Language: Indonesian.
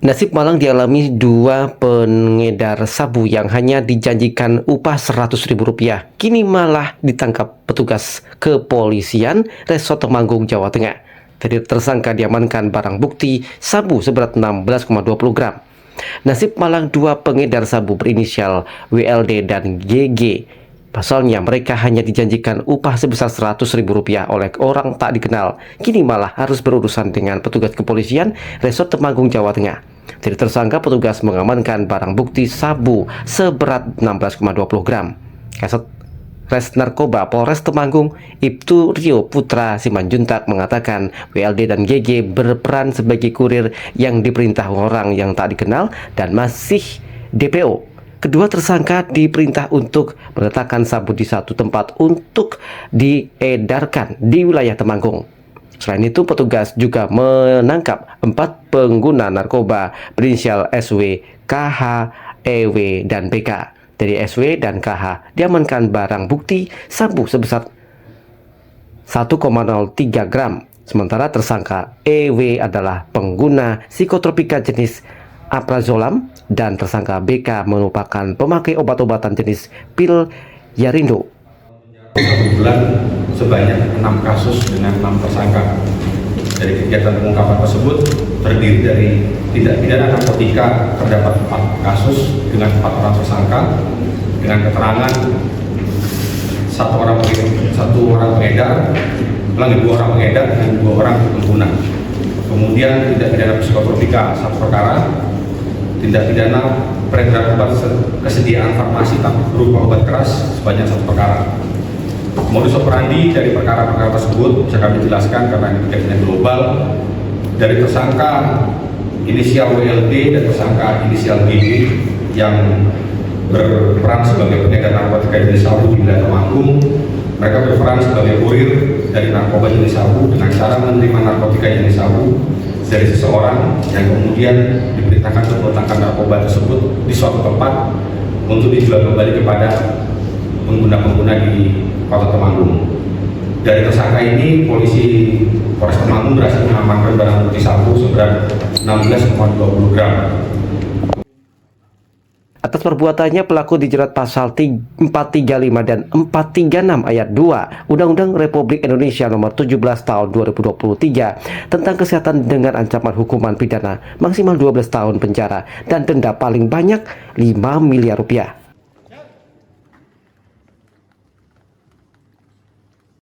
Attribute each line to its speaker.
Speaker 1: Nasib malang dialami dua pengedar sabu yang hanya dijanjikan upah Rp100.000. Kini malah ditangkap petugas kepolisian Resort Temanggung, Jawa Tengah. Dari tersangka diamankan barang bukti sabu seberat 16,20 gram. Nasib malang dua pengedar sabu berinisial WLD dan GG. Pasalnya mereka hanya dijanjikan upah sebesar Rp100.000 oleh orang tak dikenal. Kini malah harus berurusan dengan petugas kepolisian Resort Temanggung, Jawa Tengah. Dari tersangka, petugas mengamankan barang bukti sabu seberat 16,20 gram. Kasat Res Narkoba Polres Temanggung, Ibtu Rio Putra Simanjuntak mengatakan WLD dan GG berperan sebagai kurir yang diperintah orang yang tak dikenal dan masih DPO. Kedua tersangka diperintah untuk meletakkan sabu di satu tempat untuk diedarkan di wilayah Temanggung. Selain itu, petugas juga menangkap 4 pengguna narkoba berinisial SW, KH, EW, dan BK. Dari SW dan KH diamankan barang bukti sabu sebesar 1,03 gram. Sementara tersangka EW adalah pengguna psikotropika jenis aprazolam dan tersangka BK merupakan pemakai obat-obatan jenis pil Yarindo.
Speaker 2: 1 bulan sebanyak 6 kasus dengan 6 tersangka. Dari kegiatan pengungkapan tersebut terdiri dari tindak pidana narkotika terdapat 4 kasus dengan 4 orang tersangka dengan keterangan 1 orang pengedar, 2 orang pengedar dan 2 orang pengguna. Kemudian tindak pidana psikotropika 1 perkara, tindak pidana peredaran obat kesediaan farmasi berupa obat keras sebanyak 1 perkara. Modus operandi dari perkara-perkara tersebut bisa kami jelaskan karena ini terkait global. Dari tersangka inisial WLD dan tersangka inisial GG yang berperan sebagai pengedar narkotika jenis sabu di wilayah Temanggung, mereka berperan sebagai kurir dari narkoba jenis sabu dengan cara menerima narkotika jenis sabu dari seseorang yang kemudian diperintahkan untuk meletakkan narkoba tersebut di suatu tempat untuk dijual kembali kepada pengguna-pengguna di Kota Temanggung. Dari tersangka ini, polisi Polres Temanggung berhasil mengamankan barang bukti sabu seberat 16,20 gram.
Speaker 1: Atas perbuatannya, pelaku dijerat pasal 435 dan 436 ayat 2 Undang-Undang Republik Indonesia Nomor 17 Tahun 2023 tentang kesehatan dengan ancaman hukuman pidana maksimal 12 tahun penjara dan denda paling banyak Rp5 miliar.